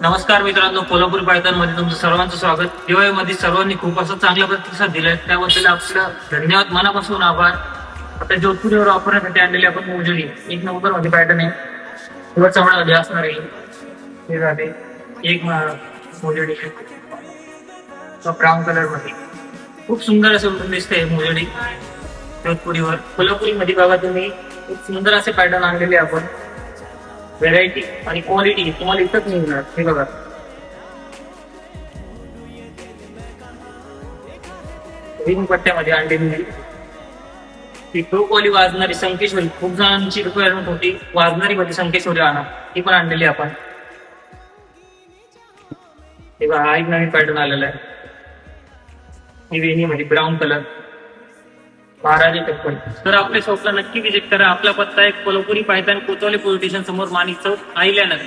नमस्कार मित्रांनो, कोल्हापूर पायथन मध्ये तुमचं सर्वांचं स्वागत. दिवाळीमध्ये सर्वांनी खूप असं चांगला प्रतिसाद दिलाय, त्याबद्दल आपलं धन्यवाद, मनापासून आभार. आता जोधपुरीवर वापरण्यासाठी आणलेली आपण मोजडी एक नंबर मध्ये पॅटर्न आहे, किंवा चमडामध्ये असणार आहे. हे झाले एक मोजडी ब्राऊन कलर मध्ये खूप सुंदर असं दिसतंय मोजडी. जोधपुरीवर कोल्हापुरी मध्ये बघा तुम्ही, खूप सुंदर असे पॅटर्न आणलेले आपण. व्हेरायटी आणि क्वालिटी तुम्हाला इथंच मिळणार. हे बघा, रिंग पट्ट्यामध्ये आणलेली ती ट्रूकॉली वाजणारी संकेश्वरी. खूप जणांची रिक्वायरमेंट होती वाजणारी मध्ये संकेश्वरी आणा, ती पण आणलेली आपण. हे बघा, हा एक नवीन पॅटर्न आलेला आहे. ही वेणी मध्ये ब्राऊन कलर, महाराजी चप्पल. तर आपल्या शॉपला नक्की विजिट करा. आपला पत्ता आहे कोल्हापुरी पायथन, कोतवाली पोलीस स्टेशन समोर, माणिक चौक, आहिल्यानगर.